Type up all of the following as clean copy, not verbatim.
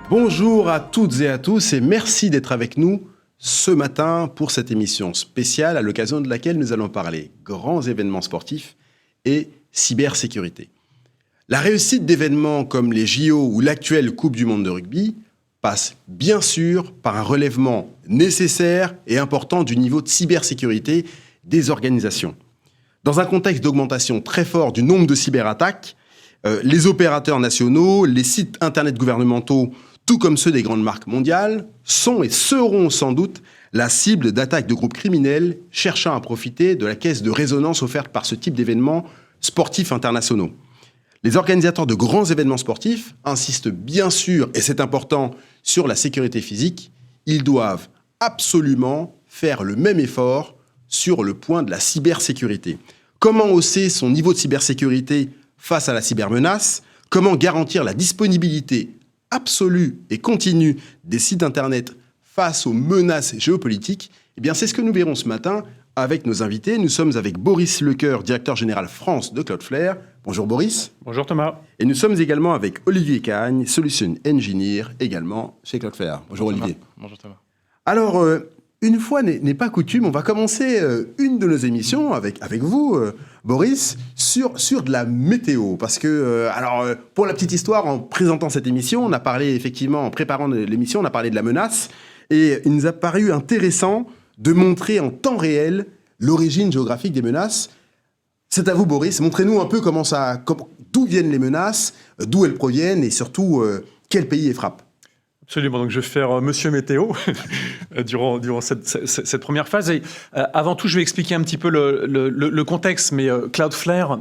Bonjour à toutes et à tous et merci d'être avec nous ce matin pour cette émission spéciale à l'occasion de laquelle nous allons parler grands événements sportifs et cybersécurité. La réussite d'événements comme les JO ou l'actuelle Coupe du Monde de rugby passe bien sûr par un relèvement nécessaire et important du niveau de cybersécurité des organisations. Dans un contexte d'augmentation très fort du nombre de cyberattaques, les opérateurs nationaux, les sites internet gouvernementaux, tout comme ceux des grandes marques mondiales, sont et seront sans doute la cible d'attaques de groupes criminels cherchant à profiter de la caisse de résonance offerte par ce type d'événements sportifs internationaux. Les organisateurs de grands événements sportifs insistent bien sûr, et c'est important, sur la sécurité physique. Ils doivent absolument faire le même effort sur le point de la cybersécurité. Comment hausser son niveau de cybersécurité face à la cybermenace? Comment garantir la disponibilité absolue et continue des sites Internet face aux menaces géopolitiques? Eh bien, c'est ce que nous verrons ce matin avec nos invités. Nous sommes avec Boris Lecoeur, directeur général France de Cloudflare. Bonjour Boris. Bonjour Thomas. Et nous sommes également avec Olivier Cagne, Solution Engineer, également chez Cloudflare. Bonjour Olivier. Bonjour Thomas. Alors, une fois n'est pas coutume, on va commencer une de nos émissions avec vous, Boris, sur de la météo. Parce que, pour la petite histoire, en présentant cette émission, on a parlé effectivement, en préparant l'émission, on a parlé de la menace. Et il nous a paru intéressant de montrer en temps réel l'origine géographique des menaces. C'est à vous, Boris. Montrez-nous un peu d'où viennent les menaces, d'où elles proviennent et surtout quel pays les frappe. Absolument, donc je vais faire Monsieur Météo durant cette première phase. Et avant tout, je vais expliquer un petit peu le contexte. Mais Cloudflare,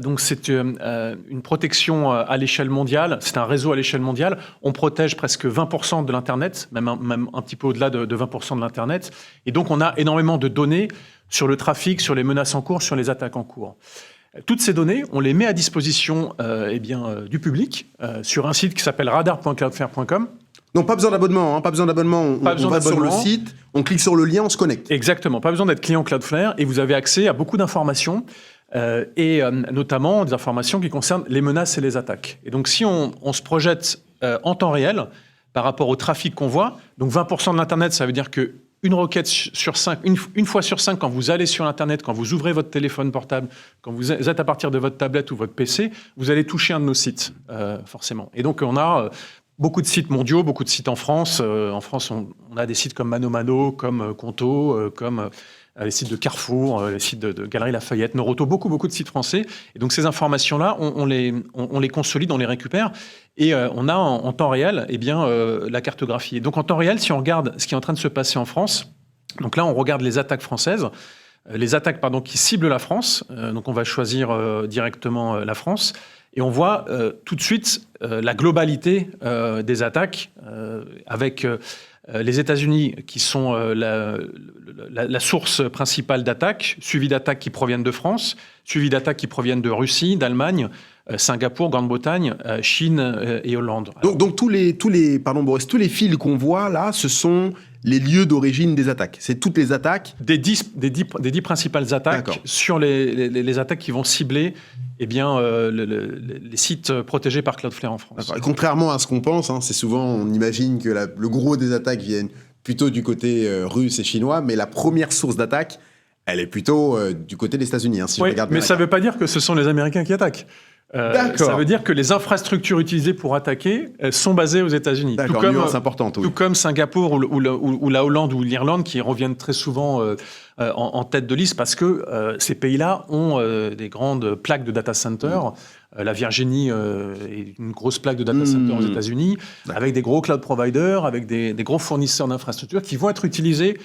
donc c'est une protection à l'échelle mondiale. C'est un réseau à l'échelle mondiale. On protège presque 20% de l'Internet, même un petit peu au-delà de 20% de l'Internet. Et donc, on a énormément de données sur le trafic, sur les menaces en cours, sur les attaques en cours. Toutes ces données, on les met à disposition du public sur un site qui s'appelle radar.cloudflare.com. Donc, pas besoin d'abonnement. On va sur le site, on clique sur le lien, on se connecte. Exactement. Pas besoin d'être client Cloudflare et vous avez accès à beaucoup d'informations et notamment des informations qui concernent les menaces et les attaques. Et donc, si on se projette en temps réel par rapport au trafic qu'on voit, donc 20% de l'Internet, ça veut dire que une requête sur 5, une fois sur 5, quand vous allez sur l'Internet, quand vous ouvrez votre téléphone portable, quand vous êtes à partir de votre tablette ou votre PC, vous allez toucher un de nos sites, forcément. Et donc, on a beaucoup de sites mondiaux, beaucoup de sites en France. En France, on a des sites comme ManoMano, comme Conto, comme les sites de Carrefour, les sites de Galeries Lafayette, Noroto, beaucoup de sites français. Et donc, ces informations-là, on les consolide, on les récupère. Et on a en temps réel la cartographie. Et donc, en temps réel, si on regarde ce qui est en train de se passer en France, donc là, on regarde les attaques françaises, qui ciblent la France. Donc, on va choisir directement la France. Et on voit tout de suite la globalité des attaques avec les États-Unis qui sont la source principale d'attaques, suivi d'attaques qui proviennent de France, suivi d'attaques qui proviennent de Russie, d'Allemagne, Singapour, Grande-Bretagne, Chine et Hollande. Donc tous les fils qu'on voit là, ce sont les lieux d'origine des attaques. C'est toutes les attaques des 10 principales attaques. D'accord. Sur les attaques qui vont cibler les sites protégés par Cloudflare en France. Et contrairement à ce qu'on pense, c'est souvent, on imagine que le gros des attaques viennent plutôt du côté russe et chinois, mais la première source d'attaque, elle est plutôt du côté des États-Unis. Mais ça ne veut pas dire que ce sont les Américains qui attaquent. Ça veut dire que les infrastructures utilisées pour attaquer sont basées aux États-Unis. D'accord, nuance importante. Oui. Tout comme Singapour ou la Hollande ou l'Irlande qui reviennent très souvent en tête de liste parce que ces pays-là ont des grandes plaques de data centers. La Virginie est une grosse plaque de data center aux États-Unis, avec des gros cloud providers, avec des gros fournisseurs d'infrastructures qui vont être utilisés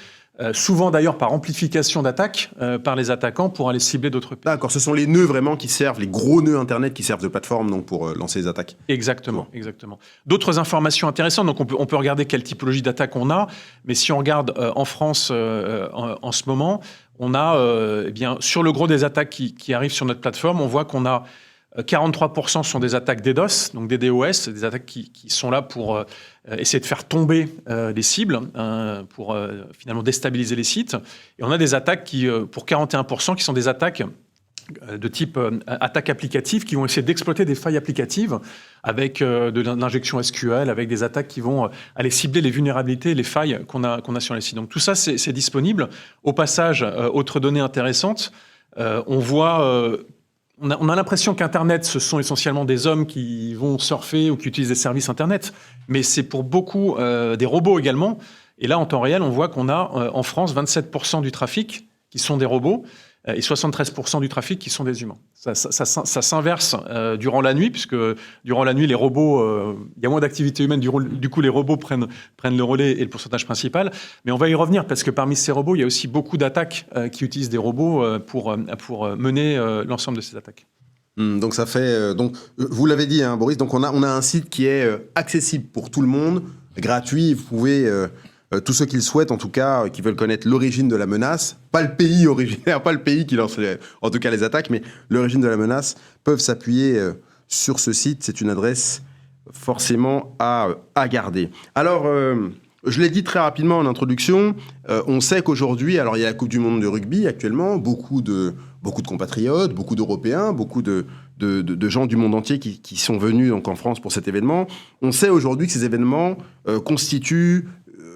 souvent d'ailleurs par amplification d'attaques par les attaquants pour aller cibler d'autres pays. D'accord, ce sont les nœuds vraiment qui servent, les gros nœuds Internet qui servent de plateforme donc, pour lancer les attaques. Exactement. D'autres informations intéressantes, donc on peut regarder quelle typologie d'attaque on a, mais si on regarde en France en ce moment, on a sur le gros des attaques qui arrivent sur notre plateforme, on voit qu'on a 43% sont des attaques DDoS, donc des DOS, des attaques qui sont là pour essayer de faire tomber des cibles, pour finalement déstabiliser les sites. Et on a des attaques pour 41% qui sont des attaques de type attaque applicative qui vont essayer d'exploiter des failles applicatives avec de l'injection SQL, avec des attaques qui vont aller cibler les vulnérabilités, les failles qu'on a sur les sites. Donc tout ça, c'est disponible. Au passage, autre donnée intéressante, on voit... On a l'impression qu'Internet, ce sont essentiellement des hommes qui vont surfer ou qui utilisent des services Internet, mais c'est pour beaucoup des robots également. Et là, en temps réel, on voit qu'on a en France 27% du trafic qui sont des robots et 73% du trafic qui sont des humains. Ça s'inverse durant la nuit, puisque durant la nuit, les robots, il y a moins d'activité humaine, du coup les robots prennent le relais et le pourcentage principal. Mais on va y revenir, parce que parmi ces robots, il y a aussi beaucoup d'attaques qui utilisent des robots pour mener l'ensemble de ces attaques. Donc ça fait... vous l'avez dit, hein, Boris, donc on a un site qui est accessible pour tout le monde, gratuit, vous pouvez... tous ceux qui le souhaitent, en tout cas, qui veulent connaître l'origine de la menace, pas le pays originaire, pas le pays qui lance en tout cas les attaques, mais l'origine de la menace, peuvent s'appuyer sur ce site. C'est une adresse forcément à garder. Alors, je l'ai dit très rapidement en introduction, on sait qu'aujourd'hui, alors il y a la Coupe du Monde de rugby actuellement, beaucoup de compatriotes, beaucoup d'Européens, beaucoup de gens du monde entier qui sont venus donc, en France pour cet événement. On sait aujourd'hui que ces événements constituent,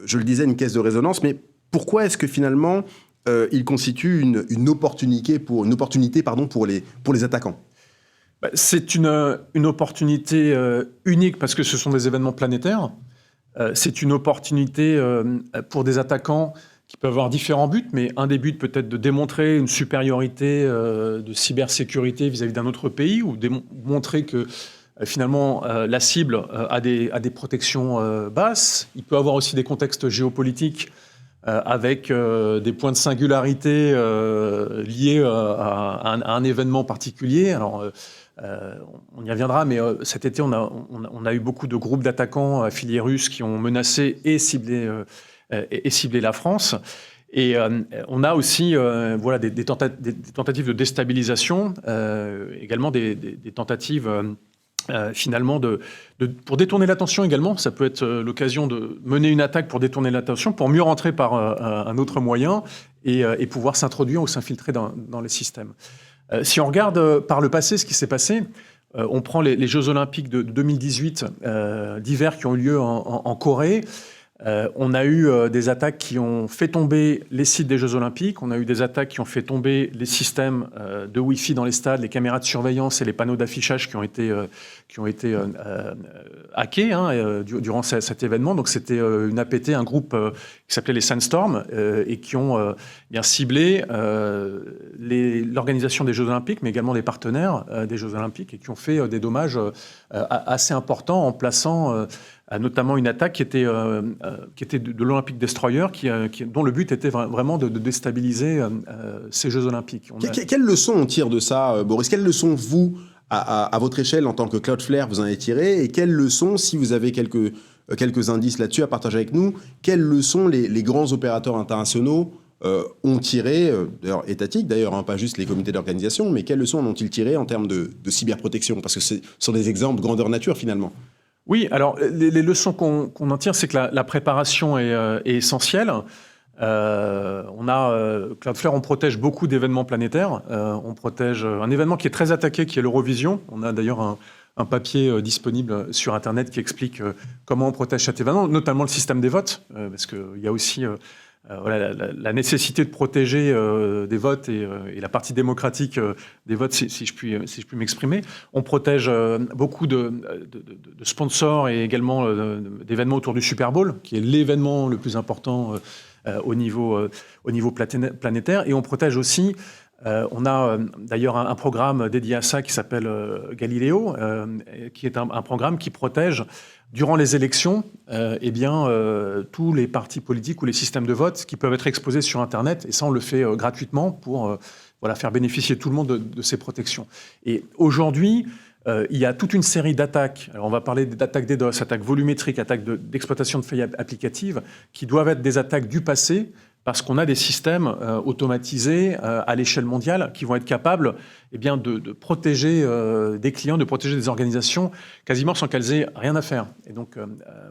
je le disais, une caisse de résonance, mais pourquoi est-ce que finalement il constitue une opportunité pour les attaquants ? C'est une opportunité unique parce que ce sont des événements planétaires. C'est une opportunité pour des attaquants qui peuvent avoir différents buts, mais un des buts peut-être de démontrer une supériorité de cybersécurité vis-à-vis d'un autre pays ou montrer que finalement, la cible a des protections basses. Il peut avoir aussi des contextes géopolitiques avec des points de singularité liés à un événement particulier. Alors, on y reviendra, mais cet été, on a eu beaucoup de groupes d'attaquants affiliés russes qui ont menacé et ciblé la France. Et on a aussi des tentatives de déstabilisation, également des tentatives... finalement, pour détourner l'attention également, ça peut être l'occasion de mener une attaque pour détourner l'attention, pour mieux rentrer par un autre moyen et pouvoir s'introduire ou s'infiltrer dans les systèmes. Si on regarde par le passé ce qui s'est passé, on prend les Jeux Olympiques de 2018 d'hiver qui ont eu lieu en Corée. On a eu des attaques qui ont fait tomber les sites des Jeux Olympiques. On a eu des attaques qui ont fait tomber les systèmes de Wi-Fi dans les stades, les caméras de surveillance et les panneaux d'affichage qui ont été hackés durant cet événement. Donc c'était une APT, un groupe qui s'appelait les Sandstorm et qui ont bien ciblé l'organisation des Jeux Olympiques, mais également des partenaires des Jeux Olympiques et qui ont fait des dommages assez importants en plaçant... notamment une attaque qui était de l'Olympic Destroyer, dont le but était vraiment de déstabiliser ces Jeux Olympiques. Quelles leçons on tire de ça, Boris ? Quelles leçons, vous, à votre échelle, en tant que Cloudflare, vous en avez tiré ? Et quelles leçons, si vous avez quelques indices là-dessus à partager avec nous, quelles leçons les grands opérateurs internationaux ont tiré, d'ailleurs étatiques d'ailleurs, pas juste les comités d'organisation, mais quelles leçons ont-ils tiré en termes de cyberprotection ? Parce que ce sont des exemples grandeur nature, finalement. Oui, alors les leçons qu'on en tire, c'est que la préparation est essentielle. Cloudflare, on protège beaucoup d'événements planétaires. On protège un événement qui est très attaqué, qui est l'Eurovision. On a d'ailleurs un papier disponible sur Internet qui explique comment on protège cet événement, notamment le système des votes, parce qu'il y a aussi... la nécessité de protéger des votes et la partie démocratique des votes, si je puis m'exprimer. On protège beaucoup de sponsors et également d'événements autour du Super Bowl, qui est l'événement le plus important au niveau planétaire. Et on protège aussi... on a d'ailleurs un programme dédié à ça qui s'appelle Galileo, qui est un programme qui protège, durant les élections, tous les partis politiques ou les systèmes de vote qui peuvent être exposés sur Internet. Et ça, on le fait gratuitement pour faire bénéficier tout le monde de ces protections. Et aujourd'hui, il y a toute une série d'attaques. Alors on va parler d'attaques DDoS, attaques volumétriques, attaques d'exploitation de failles applicatives, qui doivent être des attaques du passé, parce qu'on a des systèmes automatisés à l'échelle mondiale qui vont être capables de protéger des clients, de protéger des organisations quasiment sans qu'elles aient rien à faire. Et donc,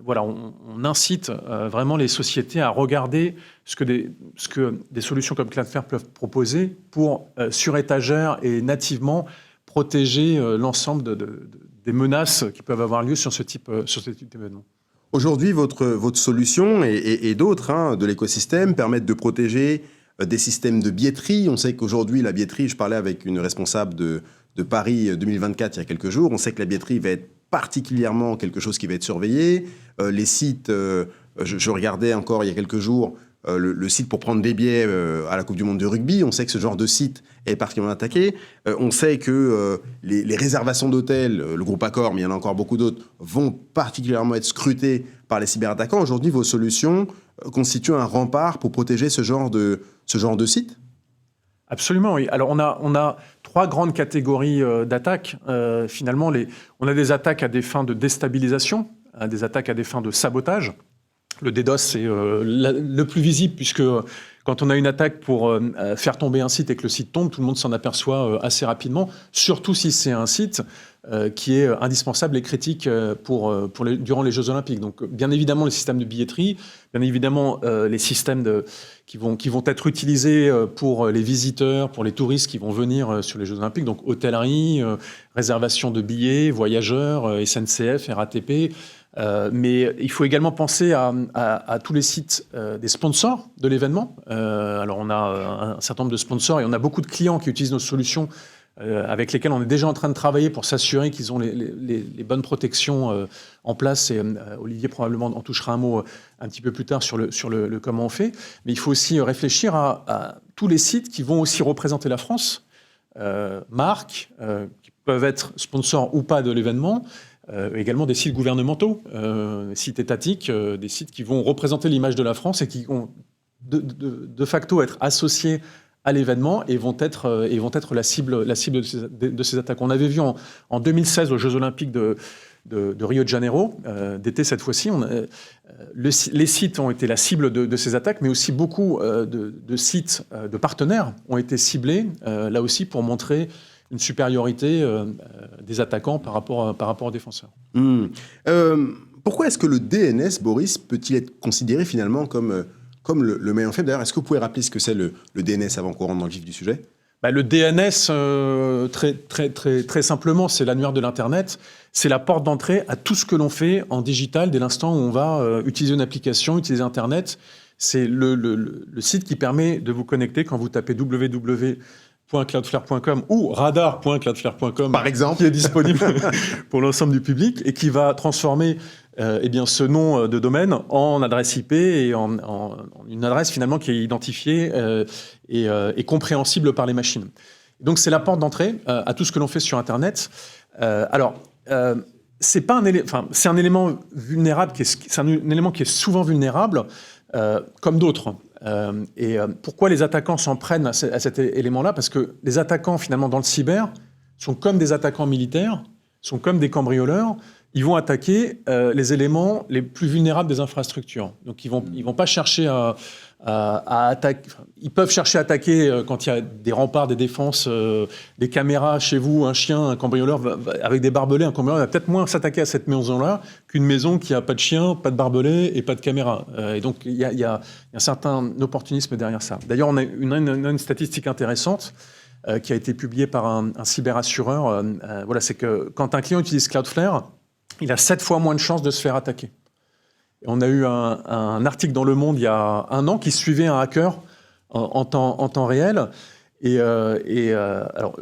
on incite vraiment les sociétés à regarder ce que des solutions comme Cloudflare peuvent proposer pour, sur étagère et nativement, protéger l'ensemble des menaces qui peuvent avoir lieu sur ce type d'événement. Aujourd'hui, votre solution et d'autres de l'écosystème permettent de protéger des systèmes de billetterie. On sait qu'aujourd'hui, la billetterie, je parlais avec une responsable de Paris 2024 il y a quelques jours, on sait que la billetterie va être particulièrement quelque chose qui va être surveillé. Les sites, je regardais encore il y a quelques jours, le site pour prendre des billets à la Coupe du Monde de rugby, on sait que ce genre de site est particulièrement attaqué. On sait que les réservations d'hôtels, le groupe Accor, mais il y en a encore beaucoup d'autres, vont particulièrement être scrutées par les cyberattaquants. Aujourd'hui, vos solutions constituent un rempart pour protéger ce genre de site ? Absolument, oui. Alors, on a 3 grandes catégories d'attaques. Finalement, on a des attaques à des fins de déstabilisation, des attaques à des fins de sabotage. Le DDoS, c'est le plus visible, puisque quand on a une attaque pour faire tomber un site et que le site tombe, tout le monde s'en aperçoit assez rapidement, surtout si c'est un site qui est indispensable et critique durant les Jeux Olympiques. Donc, bien évidemment, les systèmes de billetterie, bien évidemment, les systèmes qui vont être utilisés pour les visiteurs, pour les touristes qui vont venir sur les Jeux Olympiques, donc hôtellerie, réservation de billets, voyageurs, SNCF, RATP. Mais il faut également penser à tous les sites des sponsors de l'événement. Alors, on a un certain nombre de sponsors et on a beaucoup de clients qui utilisent nos solutions avec lesquels on est déjà en train de travailler pour s'assurer qu'ils ont les bonnes protections en place. Et Olivier probablement en touchera un mot un petit peu plus tard sur le comment on fait. Mais il faut aussi réfléchir à tous les sites qui vont aussi représenter la France, marques qui peuvent être sponsors ou pas de l'événement, également des sites gouvernementaux, sites étatiques, des sites qui vont représenter l'image de la France et qui vont de facto être associés à l'événement et vont être la cible de ces attaques. On avait vu en 2016 aux Jeux Olympiques de Rio de Janeiro, d'été cette fois-ci, les sites ont été la cible de ces attaques, mais aussi beaucoup de sites de partenaires ont été ciblés, là aussi pour montrer une supériorité des attaquants par rapport aux défenseurs. Pourquoi est-ce que le DNS, Boris, peut-il être considéré finalement comme le maillon faible ? D'ailleurs, est-ce que vous pouvez rappeler ce que c'est le DNS avant qu'on rentre dans le vif du sujet ? Le DNS, très simplement, c'est l'annuaire de l'Internet. C'est la porte d'entrée à tout ce que l'on fait en digital dès l'instant où on va utiliser une application, utiliser Internet. C'est le site qui permet de vous connecter quand vous tapez www.cloudflare.com ou radar.cloudflare.com, par exemple, qui est disponible pour l'ensemble du public et qui va transformer ce nom de domaine en adresse IP et en une adresse finalement qui est identifiée et compréhensible par les machines. Donc c'est la porte d'entrée à tout ce que l'on fait sur Internet. C'est un élément vulnérable, c'est un élément qui est souvent vulnérable, comme d'autres. Pourquoi les attaquants s'en prennent à cet élément-là ? Parce que les attaquants, finalement, dans le cyber, sont comme des attaquants militaires, sont comme des cambrioleurs. Ils vont attaquer les éléments les plus vulnérables des infrastructures. Donc, ils vont pas chercher à attaquer. Enfin, ils peuvent chercher à attaquer quand il y a des remparts, des défenses, des caméras chez vous, un chien, un cambrioleur avec des barbelés. Un cambrioleur va peut-être moins s'attaquer à cette maison-là qu'une maison qui a pas de chien, pas de barbelés et pas de caméra. Et donc, il y a un certain opportunisme derrière ça. D'ailleurs, on a une statistique intéressante qui a été publiée par un cyberassureur. C'est que quand un client utilise Cloudflare, il a 7 fois moins de chances de se faire attaquer. Et on a eu un article dans Le Monde il y a 1 an qui suivait un hacker en temps réel. Alors,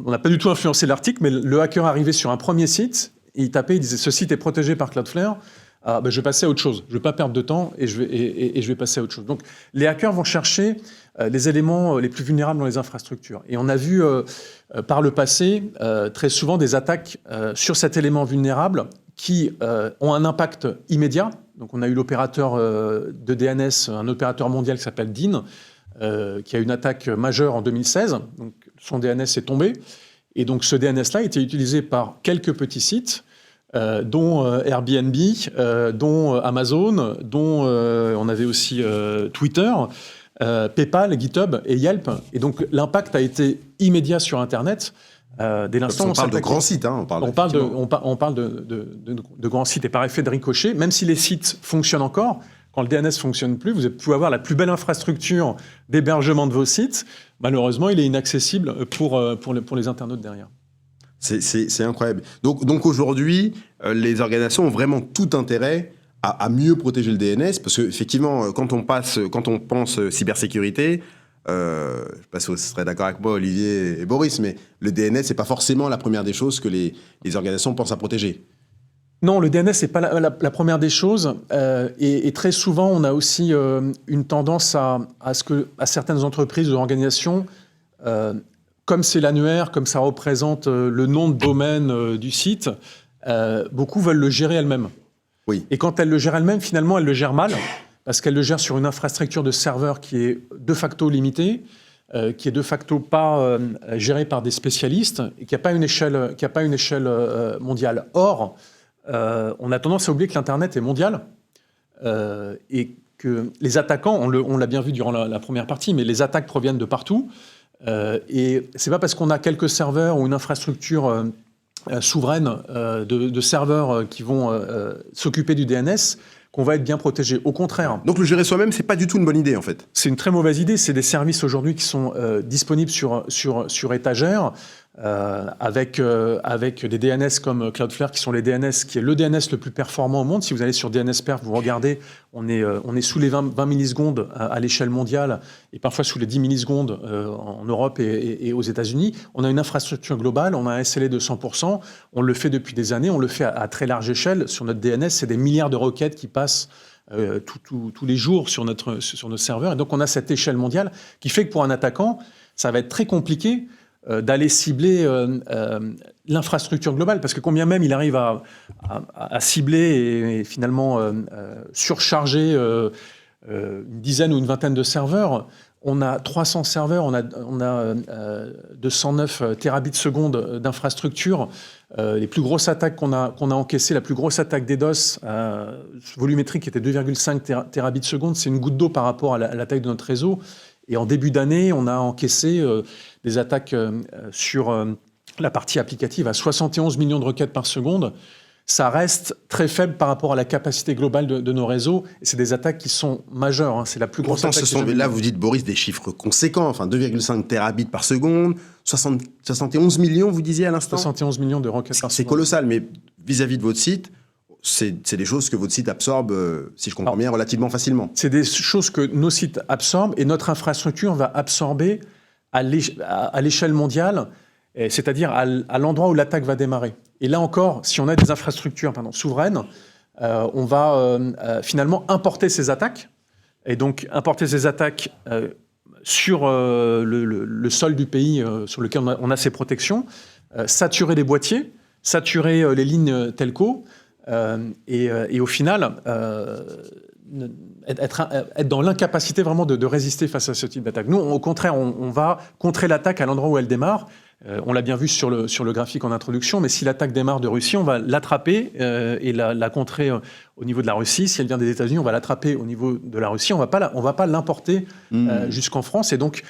on n'a pas du tout influencé l'article, mais le hacker arrivait sur un premier site, et il tapait, il disait « Ce site est protégé par Cloudflare, je vais passer à autre chose. Je ne vais pas perdre de temps et je vais passer à autre chose. » Donc, les hackers vont chercher les éléments les plus vulnérables dans les infrastructures. Et on a vu par le passé très souvent des attaques sur cet élément vulnérable qui ont un impact immédiat. Donc, on a eu l'opérateur de DNS, un opérateur mondial qui s'appelle DIN, qui a eu une attaque majeure en 2016. Donc, son DNS est tombé. Et donc, ce DNS-là était utilisé par quelques petits sites dont Airbnb, dont Amazon, dont on avait aussi Twitter, PayPal, GitHub et Yelp. Et donc l'impact a été immédiat sur Internet. Dès l'instant, on parle de grands sites. Hein, on parle de grands sites et par effet de ricochet, même si les sites fonctionnent encore, quand le DNS ne fonctionne plus, vous pouvez avoir la plus belle infrastructure d'hébergement de vos sites. Malheureusement, il est inaccessible pour les internautes derrière. C'est incroyable. Donc aujourd'hui, les organisations ont vraiment tout intérêt à mieux protéger le DNS, parce qu'effectivement, quand on pense cybersécurité, je ne sais pas si vous serez d'accord avec moi, Olivier et Boris, mais le DNS, ce n'est pas forcément la première des choses que les organisations pensent à protéger. Non, le DNS, ce n'est pas la première des choses. Et très souvent, on a aussi une tendance à ce que certaines entreprises ou organisations, comme c'est l'annuaire, comme ça représente le nom de domaine du site, beaucoup veulent le gérer elles-mêmes. Oui. Et quand elles le gèrent elles-mêmes, finalement, elles le gèrent mal, parce qu'elles le gèrent sur une infrastructure de serveurs qui est de facto limitée, qui est de facto pas gérée par des spécialistes, et qui n'a pas une échelle mondiale. Or, on a tendance à oublier que l'Internet est mondial, et que les attaquants, on l'a bien vu durant la première partie, mais les attaques proviennent de partout. Et c'est pas parce qu'on a quelques serveurs ou une infrastructure souveraine de serveurs qui vont s'occuper du DNS qu'on va être bien protégé. Au contraire. Donc le gérer soi-même, c'est pas du tout une bonne idée en fait. C'est une très mauvaise idée. C'est des services aujourd'hui qui sont disponibles sur étagère. Avec des DNS comme Cloudflare, qui sont les DNS, qui est le DNS le plus performant au monde. Si vous allez sur DNSPerf, vous regardez, on est sous les 20 millisecondes à l'échelle mondiale, et parfois sous les 10 millisecondes en Europe et aux États-Unis. On a une infrastructure globale, on a un SLA de 100%, on le fait depuis des années, on le fait à très large échelle. Sur notre DNS, c'est des milliards de requêtes qui passent tous les jours sur nos serveurs. Et donc on a cette échelle mondiale qui fait que pour un attaquant, ça va être très compliqué d'aller cibler l'infrastructure globale, parce que combien même il arrive à cibler et finalement surcharger une dizaine ou une vingtaine de serveurs, on a 300 serveurs, on a 209 terabits seconde d'infrastructure. Les plus grosses attaques qu'on a encaissées, la plus grosse attaque DDoS volumétrique était 2,5 terabits seconde, c'est une goutte d'eau par rapport à la taille de notre réseau. Et en début d'année, on a encaissé des attaques sur la partie applicative à 71 millions de requêtes par seconde. Ça reste très faible par rapport à la capacité globale de nos réseaux. Et c'est des attaques qui sont majeures. Hein. C'est la plus grosse attaque. Là, vous dites, Boris, des chiffres conséquents. Enfin, 2,5 terabits par seconde, 71 millions, vous disiez à l'instant. 71 millions de requêtes par seconde. C'est colossal, mais vis-à-vis de votre site, c'est des choses que votre site absorbe, si je comprends bien, relativement facilement. C'est des choses que nos sites absorbent et notre infrastructure va absorber à l'échelle mondiale, c'est-à-dire à l'endroit où l'attaque va démarrer. Et là encore, si on a des infrastructures souveraines, on va finalement importer ces attaques, et donc importer ces attaques sur le sol du pays sur lequel on a ces protections, saturer les boîtiers, saturer les lignes telco, et au final, être dans l'incapacité vraiment de résister face à ce type d'attaque. Nous, au contraire, on va contrer l'attaque à l'endroit où elle démarre. On l'a bien vu sur le graphique en introduction, mais si l'attaque démarre de Russie, on va l'attraper et la contrer au niveau de la Russie. Si elle vient des États-Unis, on va l'attraper au niveau de la Russie. On va pas l'importer jusqu'en France. Et donc,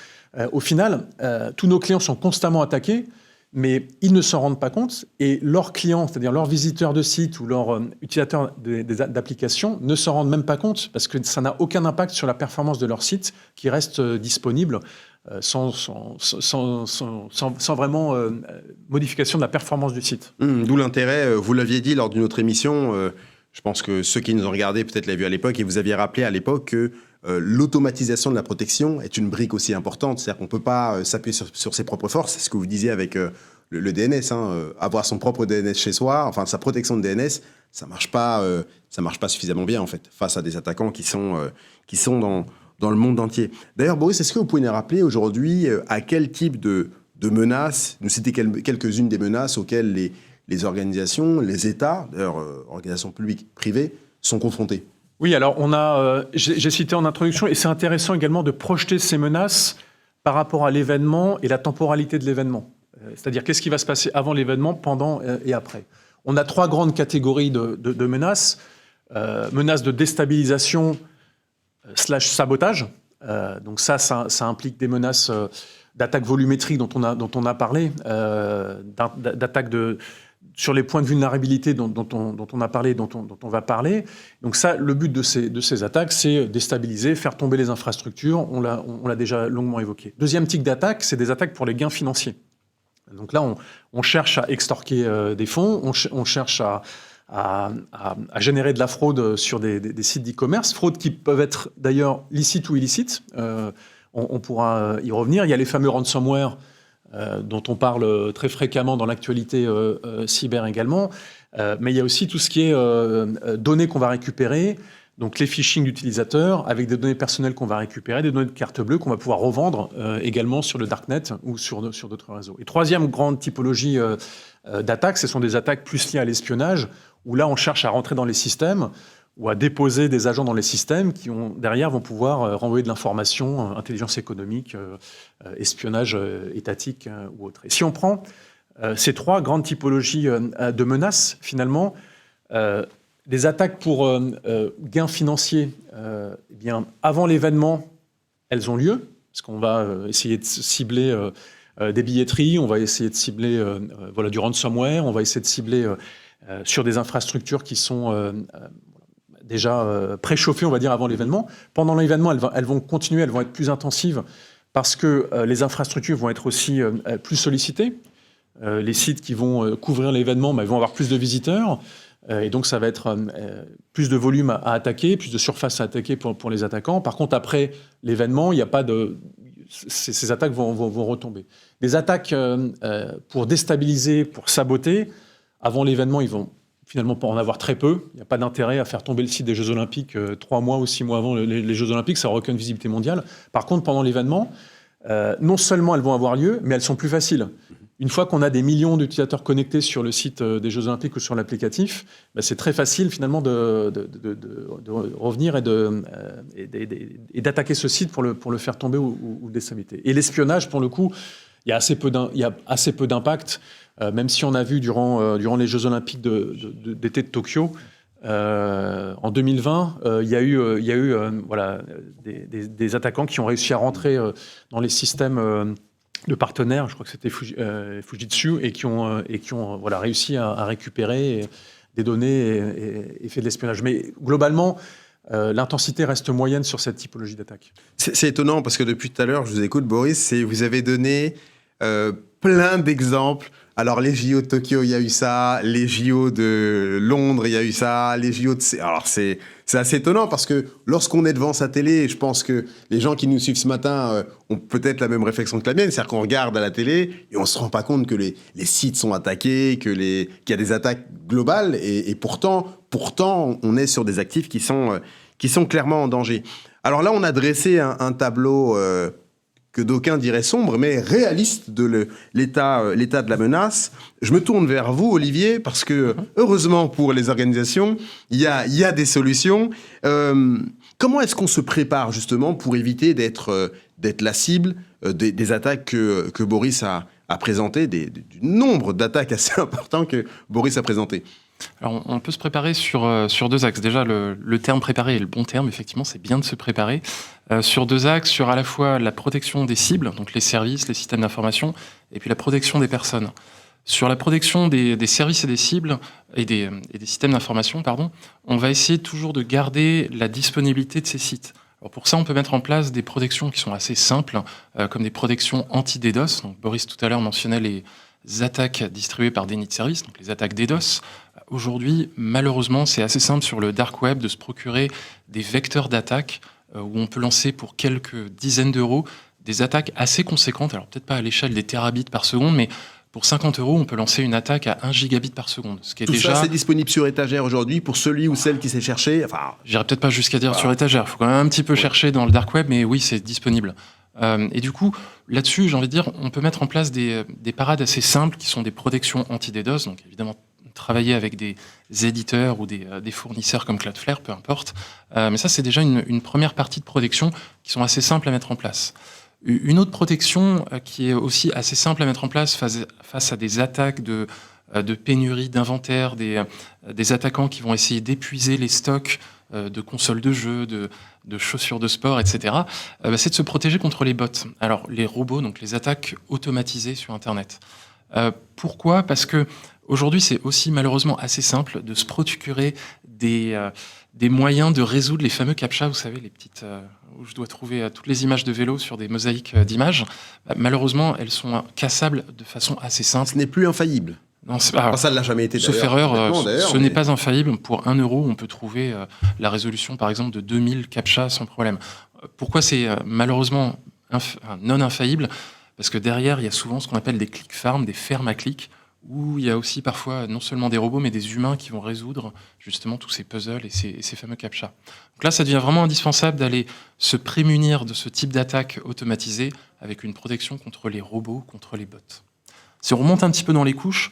au final, tous nos clients sont constamment attaqués, mais ils ne s'en rendent pas compte, et leurs clients, c'est-à-dire leurs visiteurs de site ou leurs utilisateurs d'applications, ne s'en rendent même pas compte, parce que ça n'a aucun impact sur la performance de leur site, qui reste disponible sans vraiment modification de la performance du site. D'où l'intérêt, vous l'aviez dit lors d'une autre émission, je pense que ceux qui nous ont regardés peut-être l'avaient vu à l'époque, et vous aviez rappelé à l'époque que l'automatisation de la protection est une brique aussi importante. C'est-à-dire qu'on ne peut pas s'appuyer sur ses propres forces. C'est ce que vous disiez avec le DNS. Avoir son propre DNS chez soi, enfin sa protection de DNS, ça marche pas suffisamment bien en fait, face à des attaquants qui sont dans le monde entier. D'ailleurs, Boris, est-ce que vous pouvez nous rappeler aujourd'hui à quel type de menaces, nous citer quelques-unes des menaces auxquelles les organisations, les États, d'ailleurs organisations publiques, privées, sont confrontés? Oui, alors j'ai cité en introduction, et c'est intéressant également de projeter ces menaces par rapport à l'événement et la temporalité de l'événement. C'est-à-dire qu'est-ce qui va se passer avant l'événement, pendant et après. On a 3 grandes catégories de menaces. Menaces de déstabilisation / sabotage. Donc ça implique des menaces d'attaque volumétrique dont on a parlé, d'attaque sur les points de vulnérabilité dont on a parlé, dont on va parler. Donc ça, le but de ces attaques, c'est déstabiliser, faire tomber les infrastructures. On l'a déjà longuement évoqué. Deuxième type d'attaque, c'est des attaques pour les gains financiers. Donc là, on cherche à extorquer des fonds, on cherche à générer de la fraude sur des sites d'e-commerce, fraudes qui peuvent être d'ailleurs licites ou illicites. On pourra y revenir. Il y a les fameux ransomware dont on parle très fréquemment dans l'actualité cyber également. Mais il y a aussi tout ce qui est données qu'on va récupérer, donc les phishing d'utilisateurs avec des données personnelles qu'on va récupérer, des données de carte bleue qu'on va pouvoir revendre également sur le darknet ou sur d'autres réseaux. Et troisième grande typologie d'attaques, ce sont des attaques plus liées à l'espionnage, où là on cherche à rentrer dans les systèmes ou à déposer des agents dans les systèmes qui derrière vont pouvoir renvoyer de l'information, intelligence économique, espionnage étatique ou autre. Et si on prend ces 3 grandes typologies de menaces, finalement, des attaques pour gains financiers, eh bien, avant l'événement, elles ont lieu, parce qu'on va essayer de cibler des billetteries, on va essayer de cibler du ransomware, on va essayer de cibler sur des infrastructures qui sont déjà préchauffées, on va dire, avant l'événement. Pendant l'événement, elles vont continuer, elles vont être plus intensives, parce que les infrastructures vont être aussi plus sollicitées. Les sites qui vont couvrir l'événement, ils vont avoir plus de visiteurs. Et donc, ça va être plus de volume à attaquer, plus de surface à attaquer pour les attaquants. Par contre, après l'événement, il n'y a pas de... Ces attaques vont retomber. Des attaques pour déstabiliser, pour saboter, avant l'événement, ils vont finalement pas en avoir très peu. Il n'y a pas d'intérêt à faire tomber le site des Jeux Olympiques 3 mois ou 6 mois avant les Jeux Olympiques, ça n'aura aucune visibilité mondiale. Par contre, pendant l'événement, non seulement elles vont avoir lieu, mais elles sont plus faciles. Une fois qu'on a des millions d'utilisateurs connectés sur le site des Jeux Olympiques ou sur l'applicatif, c'est très facile finalement de revenir et d'attaquer ce site pour le faire tomber ou le déstabiliser. Et l'espionnage, pour le coup, il y a assez peu d'impact, même si on a vu durant les Jeux Olympiques d'été de Tokyo, en 2020, il y a eu des attaquants qui ont réussi à rentrer dans les systèmes de partenaires, je crois que c'était Fujitsu, et qui ont réussi à récupérer des données et fait de l'espionnage. Mais globalement, l'intensité reste moyenne sur cette typologie d'attaque. C'est étonnant parce que depuis tout à l'heure, je vous écoute, Boris, et vous avez donné plein d'exemples. Alors, les JO de Tokyo, il y a eu ça. Les JO de Londres, il y a eu ça. Les JO de... Alors, c'est assez étonnant parce que lorsqu'on est devant sa télé, je pense que les gens qui nous suivent ce matin ont peut-être la même réflexion que la mienne. C'est-à-dire qu'on regarde à la télé et on ne se rend pas compte que les sites sont attaqués, qu'il y a des attaques globales. Et pourtant, on est sur des actifs qui sont clairement en danger. Alors là, on a dressé un tableau... que d'aucuns diraient sombre, mais réaliste de l'état de la menace. Je me tourne vers vous, Olivier, parce que, heureusement pour les organisations, il y a des solutions. Comment est-ce qu'on se prépare, justement, pour éviter d'être la cible des attaques que Boris a présentées, du nombre d'attaques assez important que Boris a présenté? Alors, on peut se préparer sur 2 axes. Déjà, le terme préparer est le bon terme. Effectivement, c'est bien de se préparer. Sur 2 axes, sur à la fois la protection des cibles, donc les services, les systèmes d'information, et puis la protection des personnes. Sur la protection des services et des cibles, et des systèmes d'information, on va essayer toujours de garder la disponibilité de ces sites. Alors pour ça, on peut mettre en place des protections qui sont assez simples, comme des protections anti-DDoS. Donc, Boris, tout à l'heure, mentionnait les attaques distribuées par déni de service, donc les attaques DDoS. Aujourd'hui, malheureusement, c'est assez simple sur le dark web de se procurer des vecteurs d'attaque où on peut lancer pour quelques dizaines d'euros des attaques assez conséquentes. Alors peut-être pas à l'échelle des terabits par seconde, mais pour 50 euros, on peut lancer une attaque à 1 gigabit par seconde. Ce qui est Tout déjà... ça, c'est disponible sur étagère aujourd'hui pour celui ou celle qui sait chercher. Enfin, j'irai peut-être pas jusqu'à dire sur étagère. Il faut quand même un petit peu chercher dans le dark web, mais oui, c'est disponible. Et du coup, là-dessus, j'ai envie de dire, on peut mettre en place des parades assez simples qui sont des protections anti-DDoS. Donc évidemment, travailler avec des éditeurs ou des fournisseurs comme Cloudflare, peu importe. Mais ça, c'est déjà une première partie de protection qui sont assez simples à mettre en place. Une autre protection qui est aussi assez simple à mettre en place face à des attaques de de pénurie d'inventaire, des attaquants qui vont essayer d'épuiser les stocks de consoles de jeux, de chaussures de sport, etc., c'est de se protéger contre les bots. Alors, les robots, donc les attaques automatisées sur Internet. Pourquoi ? Parce que aujourd'hui, c'est aussi malheureusement assez simple de se procurer des moyens de résoudre les fameux CAPTCHA, vous savez, les petites où je dois trouver toutes les images de vélo sur des mosaïques d'images. Malheureusement, elles sont cassables de façon assez simple. Ce n'est plus infaillible. Non, ça ne l'a jamais été. Sauf erreur, ce n'est pas infaillible. Pour 1 euro, on peut trouver la résolution, par exemple, de 2000 CAPTCHA sans problème. Pourquoi c'est malheureusement non infaillible ? Parce que derrière, il y a souvent ce qu'on appelle des click farms, des fermes à clics, où il y a aussi parfois non seulement des robots, mais des humains qui vont résoudre justement tous ces puzzles et ces fameux CAPTCHA. Donc là, ça devient vraiment indispensable d'aller se prémunir de ce type d'attaque automatisée avec une protection contre les robots, contre les bots. Si on remonte un petit peu dans les couches,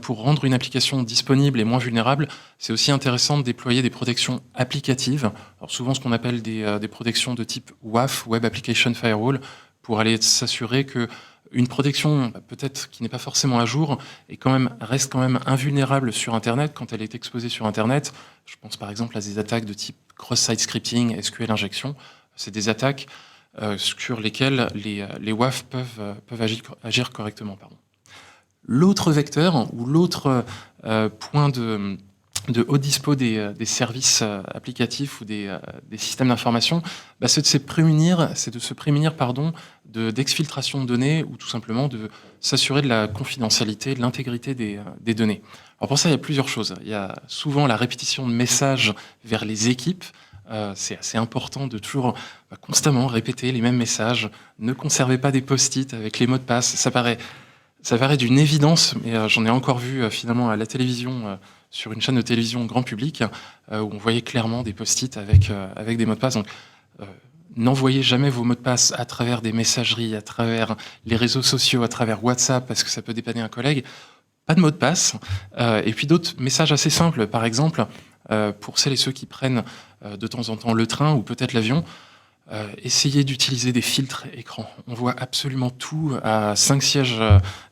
pour rendre une application disponible et moins vulnérable, c'est aussi intéressant de déployer des protections applicatives. Alors souvent ce qu'on appelle des protections de type WAF, Web Application Firewall, pour aller s'assurer que une protection, peut-être qui n'est pas forcément à jour, reste quand même invulnérable sur Internet quand elle est exposée sur Internet. Je pense par exemple à des attaques de type cross-site scripting, SQL injection. C'est des attaques sur lesquelles les WAF peuvent agir correctement. L'autre vecteur ou l'autre point de haut dispo des services applicatifs ou des systèmes d'information, c'est de se prémunir d'exfiltration de données ou tout simplement de s'assurer de la confidentialité, de l'intégrité des données. Alors pour ça, il y a plusieurs choses. Il y a souvent la répétition de messages vers les équipes. C'est assez important de toujours constamment répéter les mêmes messages. Ne conservez pas des post-it avec les mots de passe. Ça paraît d'une évidence, mais j'en ai encore vu finalement à la télévision, sur une chaîne de télévision grand public, où on voyait clairement des post-it avec des mots de passe. Donc, n'envoyez jamais vos mots de passe à travers des messageries, à travers les réseaux sociaux, à travers WhatsApp, parce que ça peut dépanner un collègue. Pas de mot de passe. Et puis d'autres messages assez simples, par exemple, pour celles et ceux qui prennent de temps en temps le train ou peut-être l'avion, essayez d'utiliser des filtres écran. On voit absolument tout à 5 sièges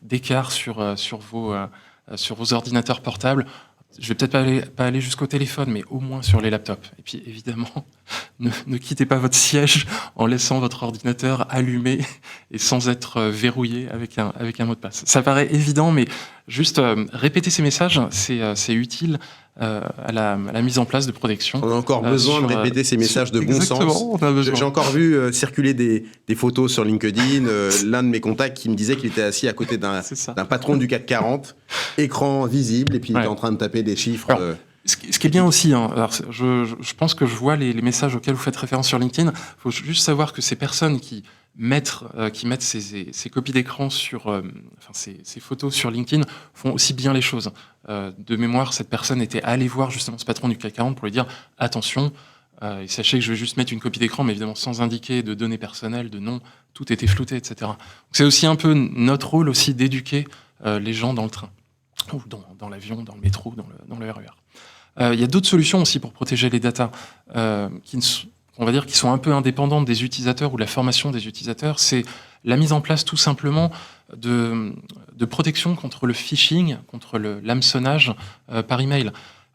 d'écart sur vos ordinateurs portables. Je vais peut-être pas aller jusqu'au téléphone, mais au moins sur les laptops. Et puis évidemment, ne quittez pas votre siège en laissant votre ordinateur allumé et sans être verrouillé avec un mot de passe. Ça paraît évident, mais juste répéter ces messages, c'est utile à la mise en place de protection. On a encore besoin de répéter ces messages de bon sens. J'ai encore vu circuler des photos sur LinkedIn. L'un de mes contacts qui me disait qu'il était assis à côté d'un patron du CAC 40, écran visible, et puis il était en train de taper des chiffres. Alors, ce qui est bien aussi, alors je pense que je vois les messages auxquels vous faites référence sur LinkedIn. Il faut juste savoir que ces personnes qui mettent ces copies d'écran sur, ces photos sur LinkedIn font aussi bien les choses. De mémoire, cette personne était allée voir justement ce patron du CAC 40 pour lui dire attention, et sachez que je vais juste mettre une copie d'écran, mais évidemment sans indiquer de données personnelles, de nom, tout était flouté, etc. Donc c'est aussi un peu notre rôle aussi d'éduquer les gens dans le train, ou dans l'avion, dans le métro, dans le RER. Il y a d'autres solutions aussi pour protéger les datas qui sont un peu indépendantes des utilisateurs ou de la formation des utilisateurs. C'est la mise en place tout simplement de protection contre le phishing, contre l'hameçonnage par email.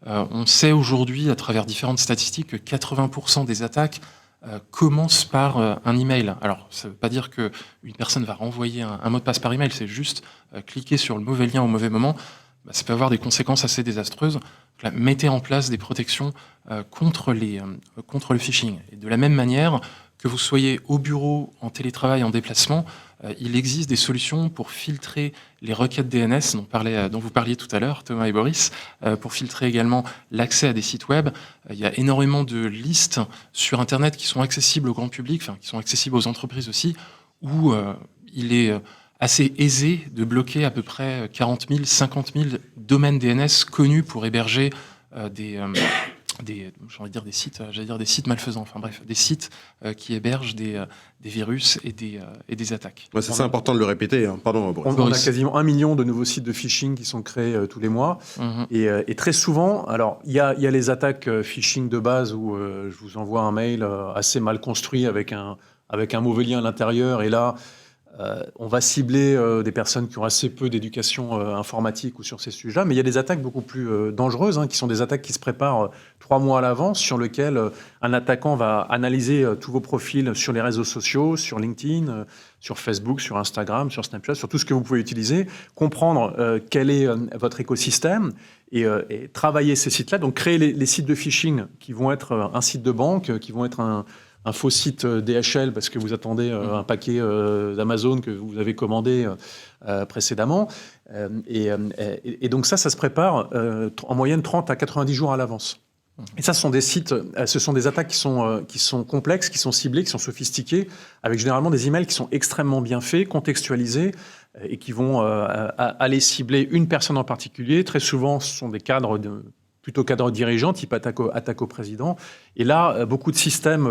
On sait aujourd'hui, à travers différentes statistiques, que 80% des attaques commencent par un email. Alors, ça ne veut pas dire qu'une personne va renvoyer un mot de passe par email, c'est juste cliquer sur le mauvais lien au mauvais moment. Ça peut avoir des conséquences assez désastreuses. Donc là, mettez en place des protections contre le phishing. Et de la même manière, que vous soyez au bureau, en télétravail, en déplacement, il existe des solutions pour filtrer les requêtes DNS dont vous parliez tout à l'heure, Thomas et Boris, pour filtrer également l'accès à des sites web. Il y a énormément de listes sur Internet qui sont accessibles au grand public, qui sont accessibles aux entreprises aussi, où il est assez aisé de bloquer à peu près 40 000, 50 000 domaines DNS connus pour héberger des sites malfaisants, des sites qui hébergent des virus et des attaques. Ouais, c'est important de le répéter. Hein. Pardon, Boris. On a quasiment 1 million de nouveaux sites de phishing qui sont créés tous les mois. Et très souvent, alors il y a les attaques phishing de base où je vous envoie un mail assez mal construit avec un mauvais lien à l'intérieur, et là, On va cibler des personnes qui ont assez peu d'éducation informatique ou sur ces sujets-là, mais il y a des attaques beaucoup plus dangereuses, qui sont des attaques qui se préparent 3 mois à l'avance, sur lesquelles un attaquant va analyser tous vos profils sur les réseaux sociaux, sur LinkedIn, sur Facebook, sur Instagram, sur Snapchat, sur tout ce que vous pouvez utiliser, comprendre quel est votre écosystème et travailler ces sites-là. Donc créer les sites de phishing qui vont être un site de banque, qui vont être un faux site DHL parce que vous attendez un paquet d'Amazon que vous avez commandé précédemment. Et donc ça se prépare en moyenne 30 à 90 jours à l'avance. Et ça, ce sont des sites, ce sont des attaques qui sont complexes, qui sont ciblées, qui sont sophistiquées, avec généralement des emails qui sont extrêmement bien faits, contextualisés, et qui vont aller cibler une personne en particulier. Très souvent, ce sont des cadres plutôt cadres dirigeants, type attaque au président. Et là, beaucoup de systèmes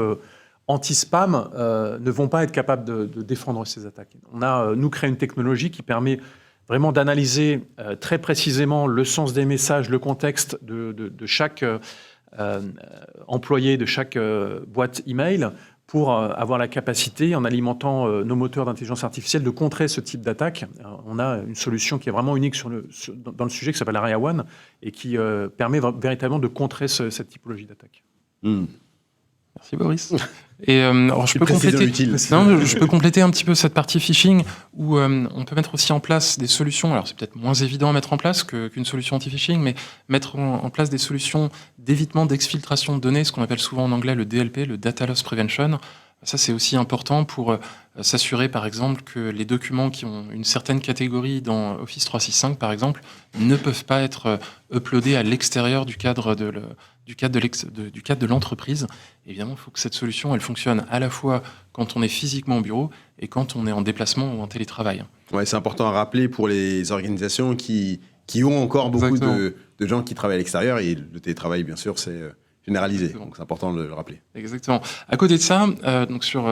anti-spam ne vont pas être capables de défendre ces attaques. On a, nous, créé une technologie qui permet vraiment d'analyser très précisément le sens des messages, le contexte de chaque employé, de chaque boîte email, pour avoir la capacité, en alimentant nos moteurs d'intelligence artificielle, de contrer ce type d'attaque. On a une solution qui est vraiment unique dans le sujet, qui s'appelle Area One, et qui permet véritablement de contrer cette typologie d'attaque. Merci Boris. Et alors je peux compléter un petit peu cette partie phishing où on peut mettre aussi en place des solutions. Alors c'est peut-être moins évident à mettre en place qu'une solution anti-phishing, mais mettre en place des solutions d'évitement, d'exfiltration de données, ce qu'on appelle souvent en anglais le DLP, le Data Loss Prevention. Ça, c'est aussi important pour s'assurer, par exemple, que les documents qui ont une certaine catégorie dans Office 365, par exemple, ne peuvent pas être uploadés à l'extérieur du cadre de l'entreprise. Évidemment, il faut que cette solution, elle fonctionne à la fois quand on est physiquement au bureau et quand on est en déplacement ou en télétravail. Ouais, c'est important à rappeler pour les organisations qui ont encore beaucoup de gens qui travaillent à l'extérieur, et le télétravail, bien sûr, c'est généralisé. Exactement. Donc c'est important de le rappeler. Exactement. À côté de ça, donc sur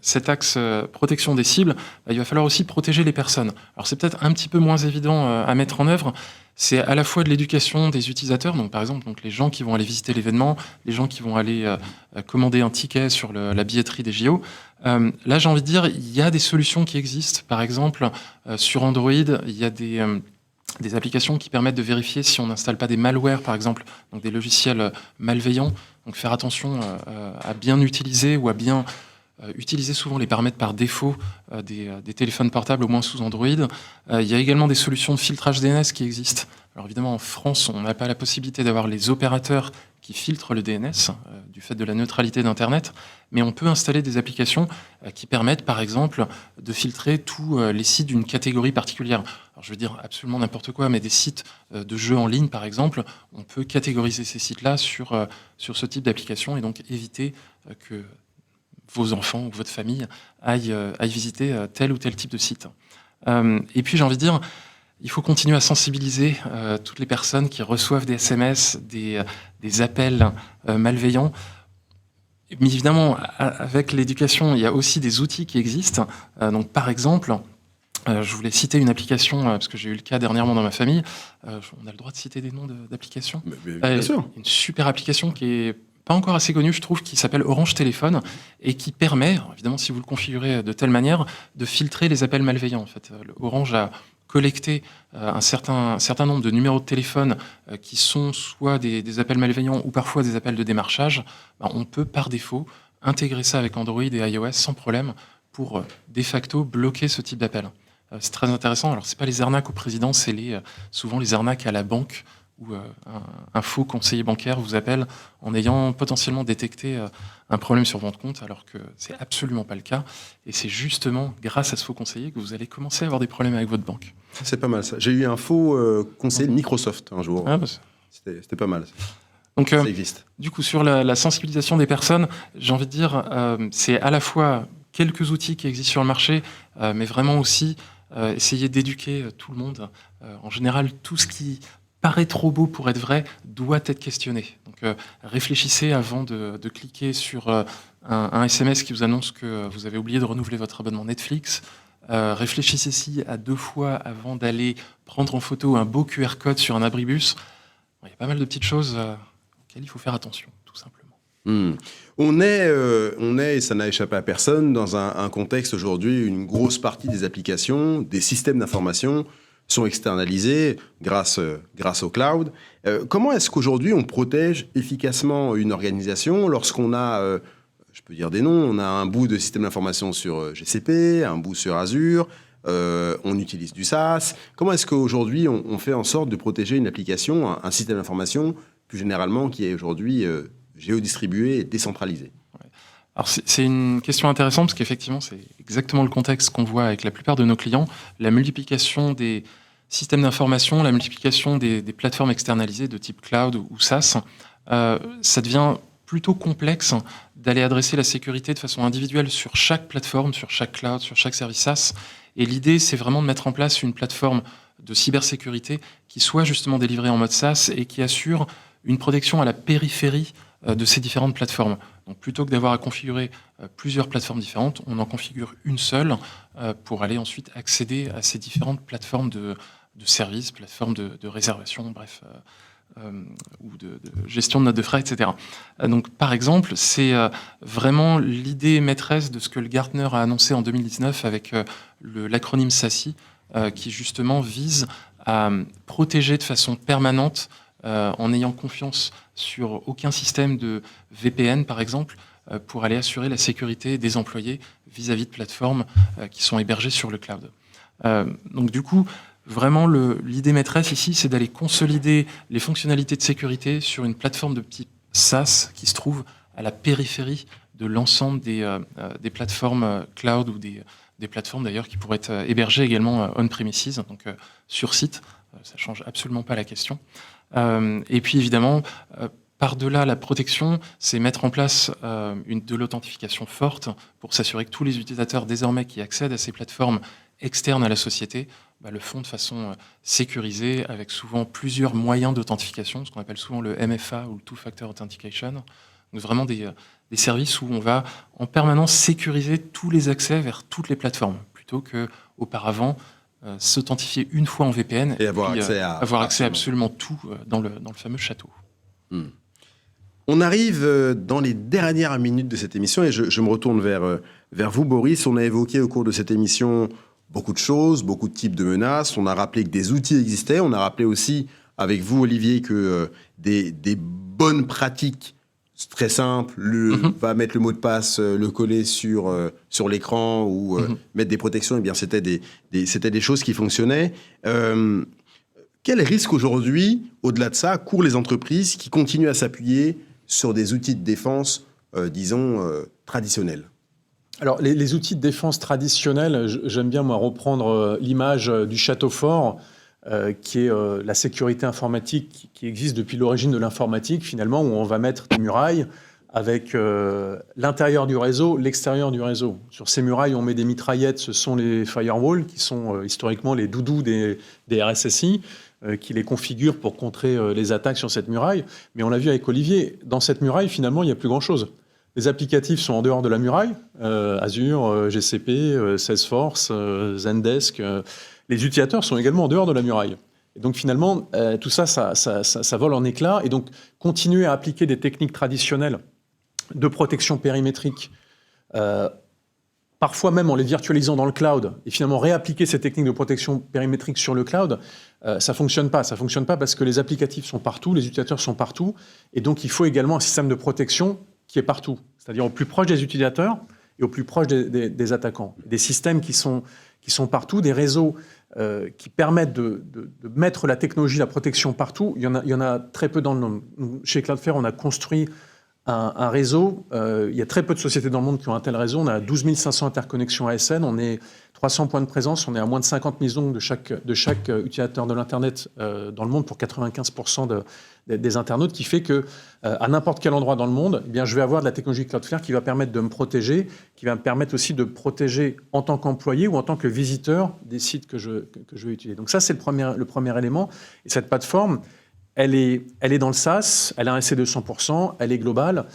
cet axe protection des cibles, il va falloir aussi protéger les personnes. Alors c'est peut-être un petit peu moins évident à mettre en œuvre. C'est à la fois de l'éducation des utilisateurs, donc par exemple les gens qui vont aller visiter l'événement, les gens qui vont aller commander un ticket sur la billetterie des JO. Là, j'ai envie de dire, il y a des solutions qui existent. Par exemple, sur Android, il y a des applications qui permettent de vérifier si on n'installe pas des malwares, par exemple, donc des logiciels malveillants. Donc faire attention à bien utiliser ou à bien utiliser souvent les paramètres par défaut des téléphones portables, au moins sous Android. Il y a également des solutions de filtrage DNS qui existent. Alors évidemment, en France, on n'a pas la possibilité d'avoir les opérateurs qui filtrent le DNS du fait de la neutralité d'Internet, mais on peut installer des applications qui permettent, par exemple, de filtrer tous les sites d'une catégorie particulière. Alors je veux dire absolument n'importe quoi, mais des sites de jeux en ligne, par exemple, on peut catégoriser ces sites-là sur ce type d'application et donc éviter que vos enfants ou votre famille aillent visiter tel ou tel type de site. Et puis j'ai envie de dire, il faut continuer à sensibiliser toutes les personnes qui reçoivent des SMS, des appels malveillants. Mais évidemment, avec l'éducation, il y a aussi des outils qui existent. Donc par exemple, je voulais citer une application, parce que j'ai eu le cas dernièrement dans ma famille. On a le droit de citer des noms d'applications. Bien sûr. Une super application qui est pas encore assez connue, je trouve, qui s'appelle Orange Téléphone et qui permet, évidemment si vous le configurez de telle manière, de filtrer les appels malveillants. En fait, Orange a collecté un certain nombre de numéros de téléphone qui sont soit des appels malveillants ou parfois des appels de démarchage. On peut par défaut intégrer ça avec Android et iOS sans problème pour de facto bloquer ce type d'appel. C'est très intéressant. Alors c'est pas les arnaques au président, c'est souvent les arnaques à la banque, où un faux conseiller bancaire vous appelle en ayant potentiellement détecté un problème sur votre compte, alors que c'est absolument pas le cas. Et c'est justement grâce à ce faux conseiller que vous allez commencer à avoir des problèmes avec votre banque. C'est pas mal ça. J'ai eu un faux conseiller de Microsoft un jour. C'était pas mal. Donc, ça existe. Du coup, sur la sensibilisation des personnes, j'ai envie de dire, c'est à la fois quelques outils qui existent sur le marché, mais vraiment aussi essayer d'éduquer tout le monde. En général, tout ce qui paraît trop beau pour être vrai doit être questionné. Donc réfléchissez avant de cliquer sur un SMS qui vous annonce que vous avez oublié de renouveler votre abonnement Netflix. Réfléchissez à 2 fois avant d'aller prendre en photo un beau QR code sur un abribus. Il y a pas mal de petites choses auxquelles il faut faire attention, tout simplement. On est, et ça n'a échappé à personne, dans un contexte aujourd'hui, une grosse partie des applications, des systèmes d'information sont externalisés grâce au cloud. Comment est-ce qu'aujourd'hui on protège efficacement une organisation lorsqu'on a, je peux dire des noms, on a un bout de système d'information sur GCP, un bout sur Azure, on utilise du SaaS. Comment est-ce qu'aujourd'hui on fait en sorte de protéger une application, un système d'information, plus généralement, qui est aujourd'hui géodistribué et décentralisé? Alors c'est une question intéressante parce qu'effectivement c'est exactement le contexte qu'on voit avec la plupart de nos clients, la multiplication des systèmes d'information, la multiplication des plateformes externalisées de type cloud ou SaaS. Ça devient plutôt complexe d'aller adresser la sécurité de façon individuelle sur chaque plateforme, sur chaque cloud, sur chaque service SaaS. Et l'idée c'est vraiment de mettre en place une plateforme de cybersécurité qui soit justement délivrée en mode SaaS et qui assure une protection à la périphérie de ces différentes plateformes. Donc plutôt que d'avoir à configurer plusieurs plateformes différentes, on en configure une seule pour aller ensuite accéder à ces différentes plateformes de services, plateformes de réservation, bref, ou de gestion de notes de frais, etc. Donc par exemple, c'est vraiment l'idée maîtresse de ce que le Gartner a annoncé en 2019 avec l'acronyme SASE, qui justement vise à protéger de façon permanente en ayant confiance sur aucun système de VPN, par exemple, pour aller assurer la sécurité des employés vis-à-vis de plateformes qui sont hébergées sur le cloud. Donc du coup, vraiment, l'idée maîtresse ici, c'est d'aller consolider les fonctionnalités de sécurité sur une plateforme de type SaaS qui se trouve à la périphérie de l'ensemble des plateformes cloud ou des plateformes d'ailleurs qui pourraient être hébergées également on-premises, donc sur site. Ça ne change absolument pas la question. Et puis évidemment, par-delà la protection, c'est mettre en place de l'authentification forte pour s'assurer que tous les utilisateurs désormais qui accèdent à ces plateformes externes à la société le font de façon sécurisée avec souvent plusieurs moyens d'authentification, ce qu'on appelle souvent le MFA ou le Two-Factor Authentication. Donc vraiment des services où on va en permanence sécuriser tous les accès vers toutes les plateformes plutôt qu'auparavant s'authentifier une fois en VPN et avoir accès à absolument tout dans le fameux château. On arrive dans les dernières minutes de cette émission et je me retourne vers vous, Boris. On a évoqué au cours de cette émission beaucoup de choses, beaucoup de types de menaces. On a rappelé que des outils existaient. On a rappelé aussi avec vous, Olivier, que des bonnes pratiques très simples, va mettre le mot de passe, le coller sur l'écran ou mettre des protections, eh bien, c'était des choses qui fonctionnaient. Quel risque aujourd'hui, au-delà de ça, courent les entreprises qui continuent à s'appuyer sur des outils de défense, traditionnels? Alors, les outils de défense traditionnels, j'aime bien moi reprendre l'image du château fort, qui est la sécurité informatique qui existe depuis l'origine de l'informatique, finalement, où on va mettre des murailles avec l'intérieur du réseau, l'extérieur du réseau. Sur ces murailles, on met des mitraillettes, ce sont les firewalls, qui sont historiquement les doudous des RSSI, qui les configurent pour contrer les attaques sur cette muraille. Mais on l'a vu avec Olivier, dans cette muraille, finalement, il n'y a plus grand-chose. Les applicatifs sont en dehors de la muraille, Azure, GCP, Salesforce, Zendesk. Les utilisateurs sont également en dehors de la muraille. Et donc finalement, tout ça vole en éclats. Et donc continuer à appliquer des techniques traditionnelles de protection périmétrique, parfois même en les virtualisant dans le cloud, et finalement réappliquer ces techniques de protection périmétrique sur le cloud, ça ne fonctionne pas. Ça ne fonctionne pas parce que les applicatifs sont partout, les utilisateurs sont partout. Et donc il faut également un système de protection qui est partout, c'est-à-dire au plus proche des utilisateurs et au plus proche des attaquants. Des systèmes qui sont partout, des réseaux qui permettent de mettre la technologie, la protection partout. Il y en a très peu dans le monde. Chez Cloudflare, on a construit un réseau. Il y a très peu de sociétés dans le monde qui ont un tel réseau. On a 12 500 interconnexions ASN. On est 300 points de présence. On est à moins de 50 maisons de chaque utilisateur de l'Internet dans le monde pour 95% des internautes, qui fait que à n'importe quel endroit dans le monde, eh bien, je vais avoir de la technologie Cloudflare qui va permettre de me protéger, qui va me permettre aussi de protéger en tant qu'employé ou en tant que visiteur des sites que je vais utiliser. Donc ça, c'est le premier élément. Et cette plateforme, elle est dans le SaaS, elle a un RC de 100%, elle est globale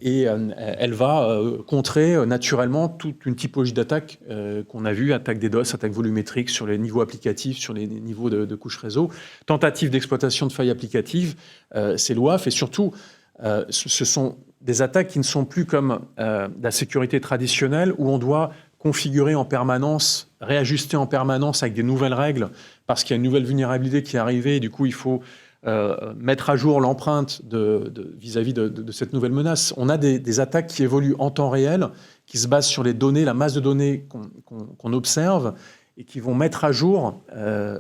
et elle va contrer naturellement toute une typologie d'attaques qu'on a vu, attaques DDoS, attaques volumétriques sur les niveaux applicatifs, sur les niveaux de couches réseau, tentatives d'exploitation de failles applicatives, c'est l'OAF et surtout ce sont des attaques qui ne sont plus comme la sécurité traditionnelle où on doit configurer en permanence, réajuster en permanence avec des nouvelles règles parce qu'il y a une nouvelle vulnérabilité qui est arrivée et du coup il faut mettre à jour l'empreinte vis-à-vis de cette nouvelle menace. On a des attaques qui évoluent en temps réel, qui se basent sur les données, la masse de données qu'on observe et qui vont mettre à jour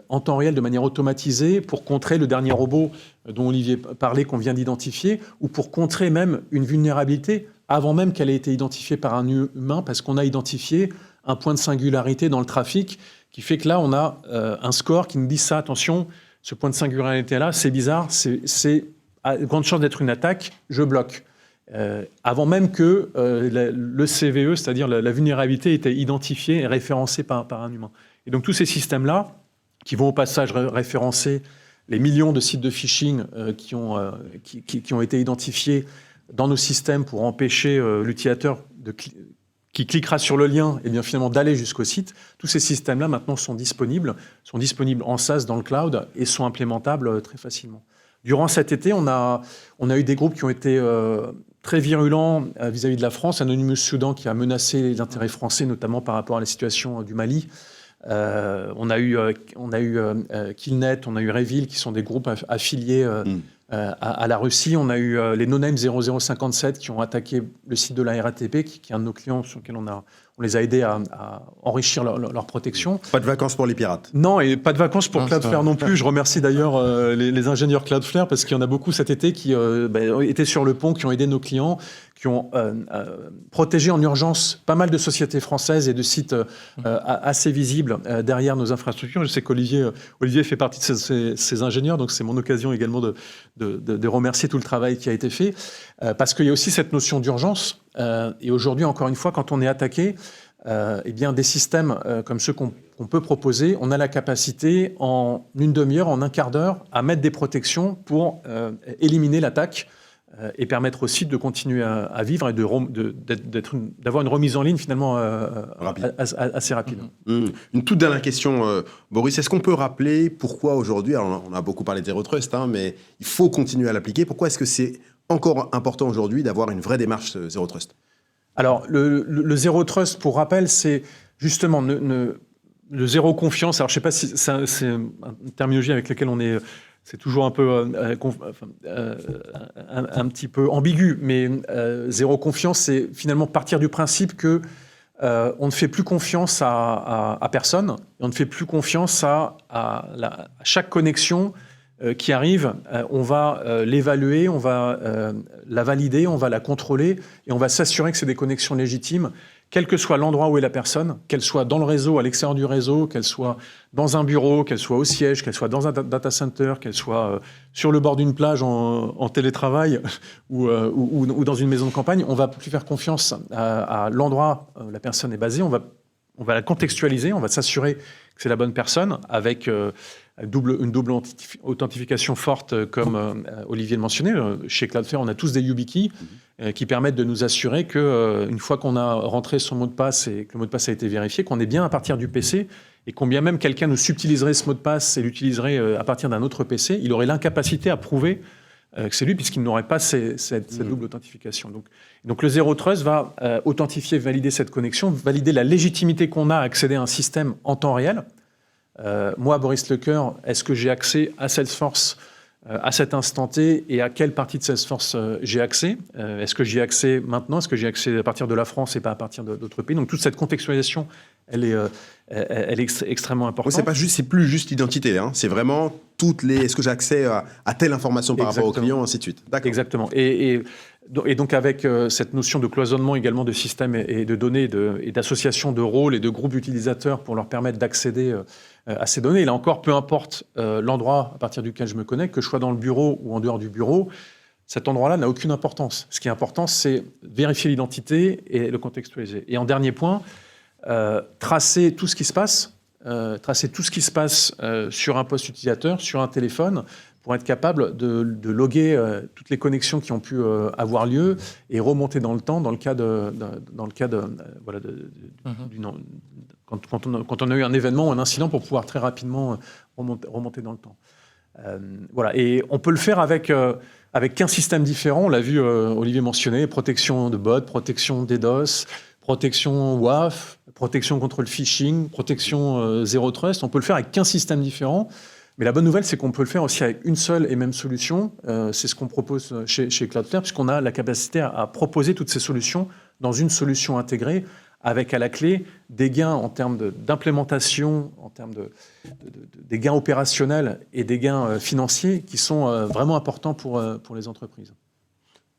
en temps réel de manière automatisée pour contrer le dernier robot dont Olivier parlait, qu'on vient d'identifier, ou pour contrer même une vulnérabilité avant même qu'elle ait été identifiée par un humain, parce qu'on a identifié un point de singularité dans le trafic qui fait que là, on a un score qui nous dit ça, attention, ce point de singularité-là, c'est bizarre, c'est à grande chance d'être une attaque, je bloque. Avant même que le CVE, c'est-à-dire la vulnérabilité, était identifiée et référencée par un humain. Et donc tous ces systèmes-là, qui vont au passage référencer les millions de sites de phishing qui ont été identifiés dans nos systèmes pour empêcher l'utilisateur qui cliquera sur le lien et bien finalement d'aller jusqu'au site, tous ces systèmes-là maintenant sont disponibles en SaaS dans le cloud et sont implémentables très facilement. Durant cet été, on a eu des groupes qui ont été très virulents vis-à-vis de la France. Anonymous Soudan qui a menacé les intérêts français, notamment par rapport à la situation du Mali. On a eu Killnet, on a eu Revil, qui sont des groupes affiliés à la Russie. On a eu les No-Name 0057 qui ont attaqué le site de la RATP, qui est un de nos clients sur lequel on les a aidés à enrichir leur protection. Pas de vacances pour les pirates. Non, et pas de vacances pour Cloudflare non plus. Je remercie d'ailleurs les ingénieurs Cloudflare parce qu'il y en a beaucoup cet été qui étaient sur le pont, qui ont aidé nos clients, qui ont protégé en urgence pas mal de sociétés françaises et de sites assez visibles derrière nos infrastructures. Je sais qu'Olivier fait partie de ces ingénieurs, donc c'est mon occasion également de remercier tout le travail qui a été fait, parce qu'il y a aussi cette notion d'urgence. Et aujourd'hui, encore une fois, quand on est attaqué, eh bien, des systèmes comme ceux qu'on peut proposer, on a la capacité en une demi-heure, en un quart d'heure, à mettre des protections pour éliminer l'attaque et permettre au site de continuer à vivre et d'avoir une remise en ligne finalement assez rapide. Une toute dernière question, Boris. Est-ce qu'on peut rappeler pourquoi aujourd'hui, alors on a beaucoup parlé de Zero Trust, mais il faut continuer à l'appliquer. Pourquoi est-ce que c'est encore important aujourd'hui d'avoir une vraie démarche Zero Trust? Alors, le Zero Trust, pour rappel, c'est justement le zéro confiance. Alors, je ne sais pas si c'est une terminologie avec laquelle on est... C'est toujours un peu un petit peu ambigu, mais zéro confiance, c'est finalement partir du principe que on ne fait plus confiance à personne, et on ne fait plus confiance à chaque connexion qui arrive. On va l'évaluer, on va la valider, on va la contrôler, et on va s'assurer que c'est des connexions légitimes, quel que soit l'endroit où est la personne, qu'elle soit dans le réseau, à l'extérieur du réseau, qu'elle soit dans un bureau, qu'elle soit au siège, qu'elle soit dans un data center, qu'elle soit sur le bord d'une plage en télétravail ou dans une maison de campagne. On ne va plus faire confiance à l'endroit où la personne est basée. On va la contextualiser, on va s'assurer que c'est la bonne personne avec une double authentification forte, comme Olivier le mentionnait. Chez Cloudflare, on a tous des YubiKey qui permettent de nous assurer qu'une fois qu'on a rentré son mot de passe et que le mot de passe a été vérifié, qu'on est bien à partir du PC, et combien même quelqu'un nous subtiliserait ce mot de passe et l'utiliserait à partir d'un autre PC, il aurait l'incapacité à prouver que c'est lui, puisqu'il n'aurait pas cette double authentification. Donc le Zero Trust va authentifier, valider cette connexion, valider la légitimité qu'on a à accéder à un système en temps réel. Moi, Boris Lecoeur, est-ce que j'ai accès à Salesforce à cet instant T, et à quelle partie de Salesforce j'ai accès? Est-ce que j'y ai accès maintenant? Est-ce que j'ai accès à partir de la France et pas à partir d'autres pays? Donc toute cette contextualisation, elle est extrêmement importante. C'est plus juste l'identité, c'est vraiment est-ce que j'ai accès à telle information par rapport au client, ainsi de suite. D'accord. Exactement. Et donc avec cette notion de cloisonnement également de systèmes et de données et d'association de rôles et de groupes d'utilisateurs pour leur permettre d'accéder à ces données. Et là encore, peu importe l'endroit à partir duquel je me connecte, que je sois dans le bureau ou en dehors du bureau, cet endroit-là n'a aucune importance. Ce qui est important, c'est vérifier l'identité et le contextualiser. Et en dernier point, tracer tout ce qui se passe, sur un poste utilisateur, sur un téléphone, pour être capable de loguer toutes les connexions qui ont pu avoir lieu et remonter dans le temps, dans le cas quand on a eu un événement ou un incident, pour pouvoir très rapidement remonter dans le temps. Voilà. Et on peut le faire avec 15 systèmes différents. On l'a vu, Olivier mentionner, protection de bot, protection DDoS, protection WAF, protection contre le phishing, protection Zero Trust. On peut le faire avec 15 systèmes différents. Mais la bonne nouvelle, c'est qu'on peut le faire aussi avec une seule et même solution. C'est ce qu'on propose chez Cloudflare, puisqu'on a la capacité à proposer toutes ces solutions dans une solution intégrée, avec à la clé des gains en termes d'implémentation, en termes des gains opérationnels et des gains financiers qui sont vraiment importants pour les entreprises.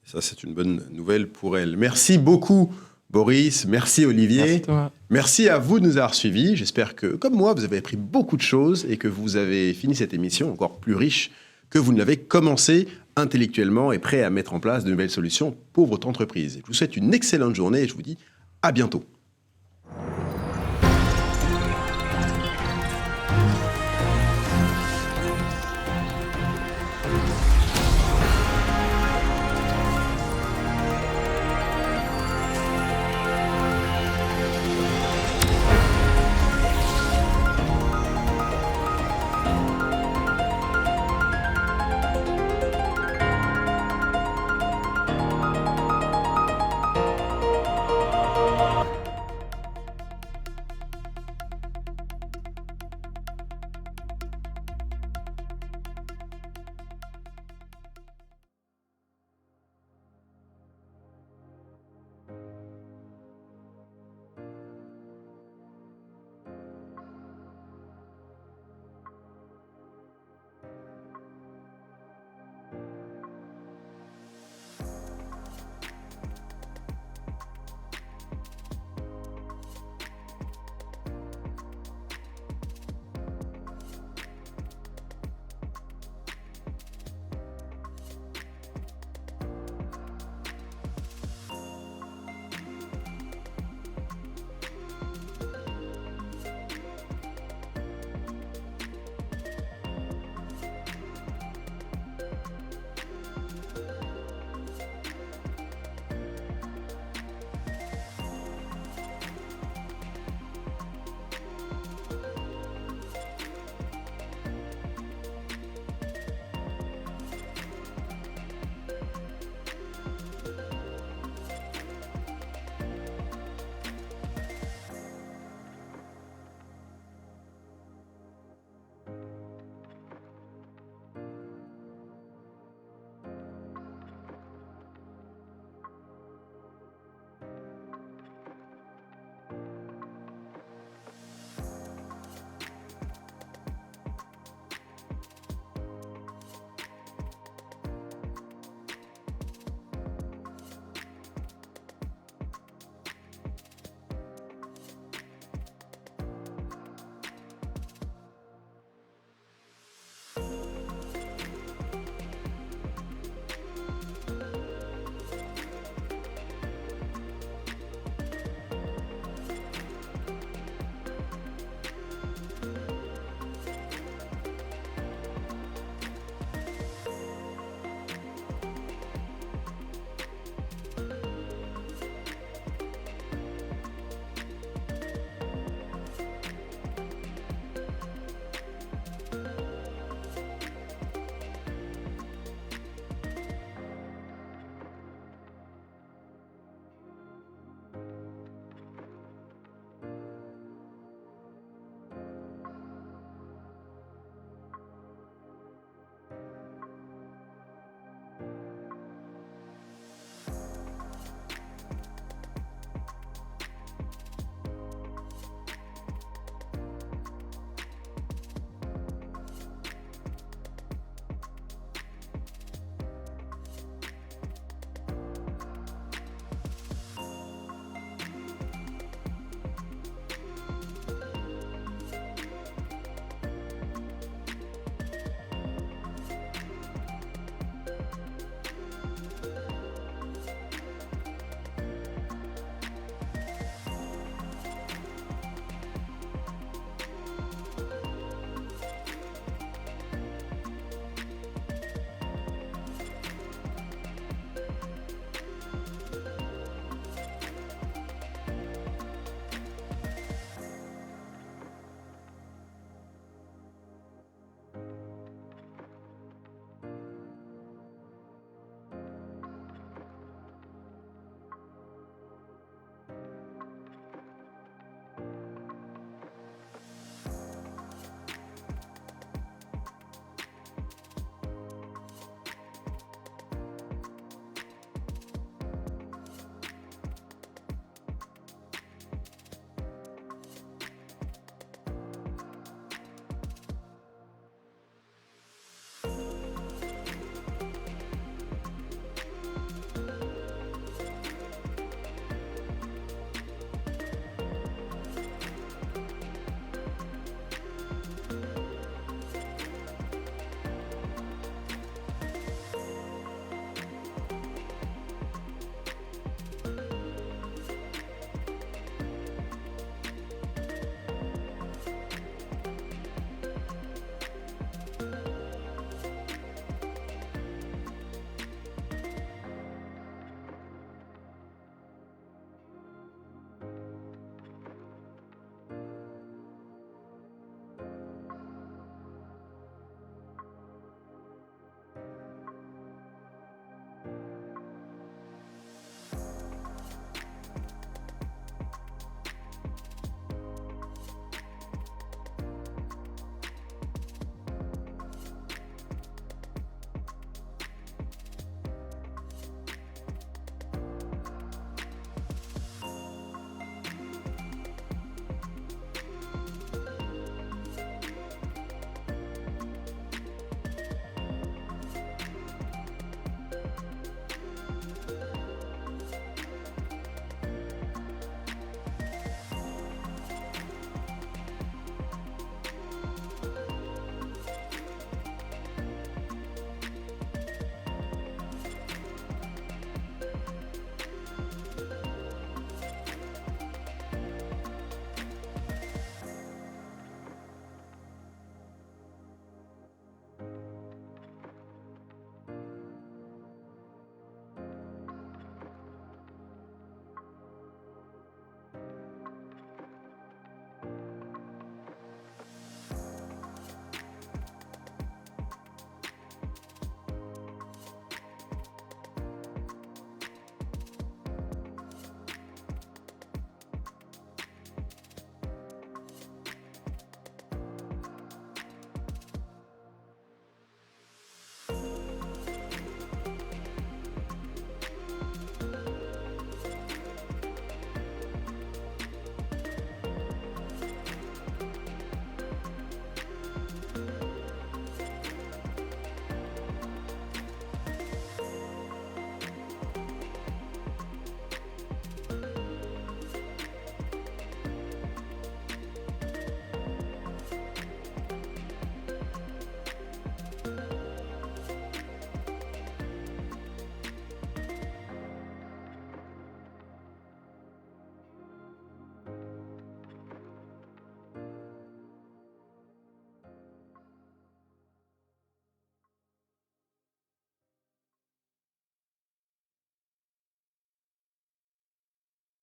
Ça, c'est une bonne nouvelle pour elles. Merci beaucoup, Boris. Merci, Olivier. Merci, Thomas. Merci à vous de nous avoir suivis. J'espère que, comme moi, vous avez appris beaucoup de choses et que vous avez fini cette émission encore plus riche que vous ne l'avez commencé, intellectuellement et prêt à mettre en place de nouvelles solutions pour votre entreprise. Je vous souhaite une excellente journée et je vous dis à bientôt.